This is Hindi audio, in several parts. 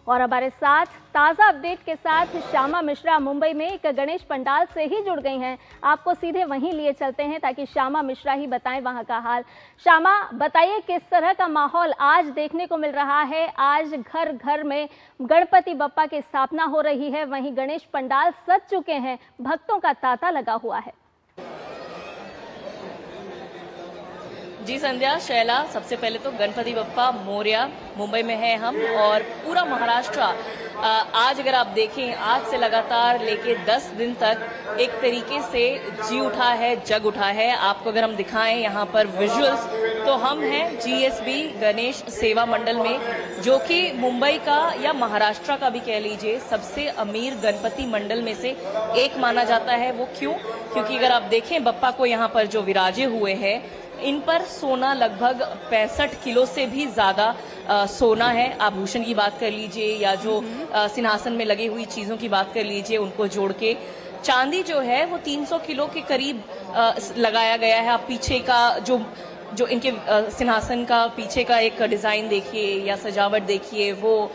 और हमारे साथ ताज़ा अपडेट के साथ श्यामा मिश्रा मुंबई में एक गणेश पंडाल से ही जुड़ गई हैं। आपको सीधे वहीं लिए चलते हैं ताकि श्यामा मिश्रा ही बताएं वहां का हाल। श्यामा, बताइए किस तरह का माहौल आज देखने को मिल रहा है। आज घर घर में गणपति बप्पा की स्थापना हो रही है, वहीं गणेश पंडाल सज चुके हैं, भक्तों का तांता लगा हुआ है। जी संध्या, शैला, सबसे पहले तो गणपति बप्पा मोरया। मुंबई में है हम और पूरा महाराष्ट्र आज अगर आप देखें, आज से लगातार लेके 10 दिन तक एक तरीके से जी उठा है, जग उठा है। आपको अगर हम दिखाएं यहाँ पर विजुअल्स, तो हम हैं जीएसबी गणेश सेवा मंडल में, जो कि मुंबई का या महाराष्ट्र का भी कह लीजिए सबसे अमीर गणपति मंडल में से एक माना जाता है। वो क्यों? क्योंकि अगर आप देखें बप्पा को यहाँ पर जो विराजे हुए हैं, इन पर सोना लगभग 65 किलो से भी ज्यादा सोना है। आभूषण की बात कर लीजिए या जो सिंहासन में लगी हुई चीजों की बात कर लीजिए, उनको जोड़ के चांदी जो है वो 300 किलो के करीब लगाया गया है। आप पीछे का जो इनके सिंहासन का पीछे का एक डिजाइन देखिए या सजावट देखिए, वो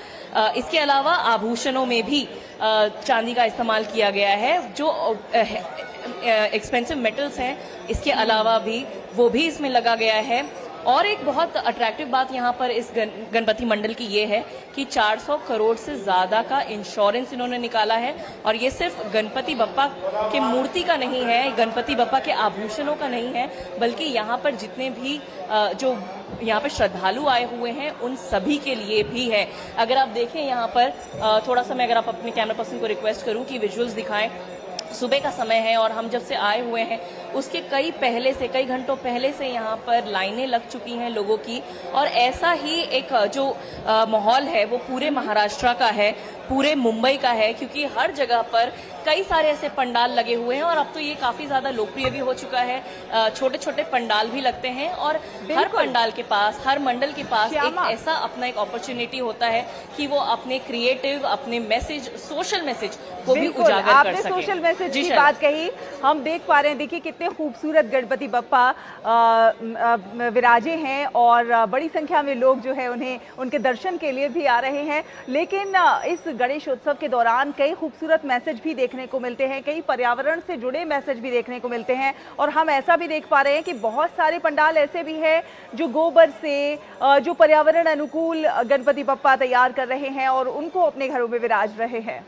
इसके अलावा आभूषणों में भी चांदी का इस्तेमाल किया गया है। जो एक्सपेंसिव मेटल्स हैं, इसके अलावा भी वो भी इसमें लगा गया है। और एक बहुत अट्रैक्टिव बात यहाँ पर इस गणपति मंडल की ये है कि 400 करोड़ से ज्यादा का इंश्योरेंस इन्होंने निकाला है। और ये सिर्फ गणपति बप्पा की मूर्ति का नहीं है, गणपति बप्पा के आभूषणों का नहीं है, बल्कि यहाँ पर जितने भी जो यहाँ पर श्रद्धालु आए हुए हैं उन सभी के लिए भी है। अगर आप देखें यहाँ पर थोड़ा सा, मैं अगर आप अपने कैमरा पर्सन को रिक्वेस्ट करूँ कि विजुअल्स दिखाएं। सुबह का समय है और हम जब से आए हुए हैं उसके कई घंटों पहले से यहाँ पर लाइनें लग चुकी हैं लोगों की। और ऐसा ही एक जो माहौल है वो पूरे महाराष्ट्र का है, पूरे मुंबई का है, क्योंकि हर जगह पर कई सारे ऐसे पंडाल लगे हुए हैं। और अब तो ये काफी ज्यादा लोकप्रिय भी हो चुका है। छोटे छोटे पंडाल भी लगते हैं और हर पंडाल के पास, हर मंडल के पास एक ऐसा अपना एक अपॉर्चुनिटी होता है कि वो अपने क्रिएटिव, अपने मैसेज, सोशल मैसेज को भी उजागर कर सके। सोशल मैसेज की बात कही, हम देख पा रहे हैं, देखिए कितने खूबसूरत गणपति बप्पा विराजे हैं और बड़ी संख्या में लोग जो है उन्हें उनके दर्शन के लिए भी आ रहे हैं। लेकिन इस गणेशोत्सव के दौरान कई खूबसूरत मैसेज भी देखने को मिलते हैं, कई पर्यावरण से जुड़े मैसेज भी देखने को मिलते हैं। और हम ऐसा भी देख पा रहे हैं कि बहुत सारे पंडाल ऐसे भी हैं जो गोबर से, जो पर्यावरण अनुकूल गणपति बप्पा तैयार कर रहे हैं और उनको अपने घरों में विराज रहे हैं।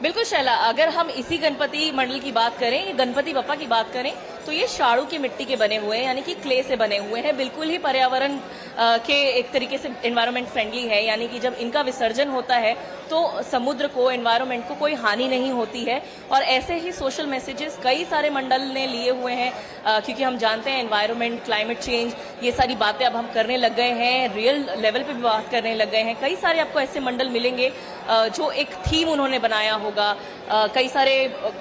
बिल्कुल शैला, अगर हम इसी गणपति मंडल की बात करें, गणपति बप्पा की बात करें, तो ये शाड़ू की मिट्टी के बने हुए हैं, यानी कि क्ले से बने हुए हैं। बिल्कुल ही पर्यावरण के एक तरीके से एनवायरनमेंट फ्रेंडली है, यानी कि जब इनका विसर्जन होता है तो समुद्र को, एनवायरनमेंट को कोई हानि नहीं होती है। और ऐसे ही सोशल मैसेजेस कई सारे मंडल ने लिए हुए हैं, क्योंकि हम जानते हैं एनवायरनमेंट, क्लाइमेट चेंज, ये सारी बातें अब हम करने लग गए हैं, रियल लेवल पे भी बात करने लग गए हैं। कई सारे आपको ऐसे मंडल मिलेंगे जो एक थीम उन्होंने बनाया होगा। कई सारे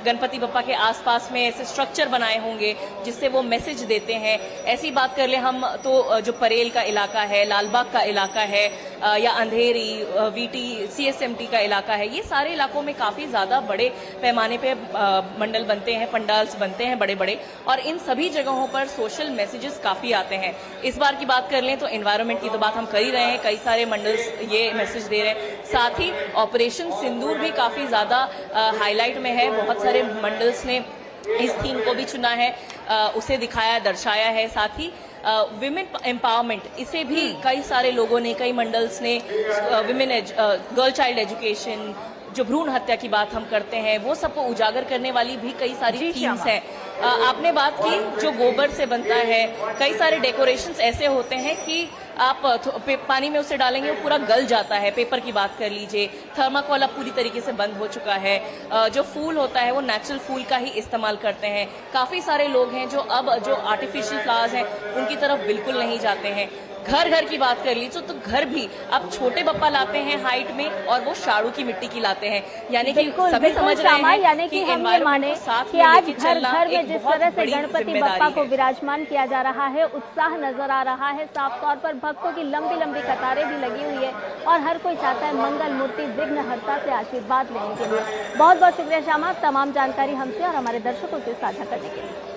गणपति बप्पा के आसपास में ऐसे स्ट्रक्चर बनाए होंगे जिससे वो मैसेज देते हैं। ऐसी बात कर ले हम तो जो परेल का इलाका है, लालबाग का इलाका है, या अंधेरी, वीटी, सीएसएमटी का इलाका है, ये सारे इलाकों में काफी ज्यादा बड़े पैमाने पे मंडल बनते हैं, पंडाल्स बनते हैं बड़े बड़े। और इन सभी जगहों पर सोशल मैसेजेस काफी आते हैं। इस बार की बात कर लें तो एनवायरनमेंट की तो बात हम कर ही रहे हैं, कई सारे मंडल्स ये मैसेज दे रहे हैं। साथ ही ऑपरेशन सिंदूर भी काफी ज्यादा हाईलाइट में है। बहुत सारे मंडल्स ने इस थीम को भी चुना है, उसे दिखाया, दर्शाया है। साथ ही विमेन एम्पावरमेंट, इसे भी कई सारे लोगों ने, कई मंडल्स ने, विमेन गर्ल चाइल्ड एजुकेशन, जो भ्रूण हत्या की बात हम करते हैं, वो सबको उजागर करने वाली भी कई सारी थीम्स हैं। आपने बात की जो गोबर से बनता है, कई सारे डेकोरेशंस ऐसे होते हैं कि आप पानी में उसे डालेंगे वो पूरा गल जाता है। पेपर की बात कर लीजिए, थर्माकोल अब पूरी तरीके से बंद हो चुका है। जो फूल होता है वो नेचुरल फूल का ही इस्तेमाल करते हैं। काफी सारे लोग हैं जो अब जो आर्टिफिशियल फ्लावर्स हैं उनकी तरफ बिल्कुल नहीं जाते हैं। घर घर की बात कर लीजिए तो घर भी अब छोटे बप्पा लाते हैं हाइट में, और वो शाड़ू की मिट्टी की लाते हैं। यानी कि सभी समझ रहे हैं, यानी कि हम ये माने कि आज घर घर में जिस तरह से गणपति बप्पा को विराजमान किया जा रहा है, उत्साह नजर आ रहा है। साफ तौर पर भक्तों की लंबी लंबी कतारें भी लगी हुई है और हर कोई चाहता है मंगल मूर्ति विघ्नहर्ता से आशीर्वाद लेने के लिए। बहुत बहुत शुक्रिया श्यामा, तमाम जानकारी हमसे और हमारे दर्शकों से साझा करने के लिए।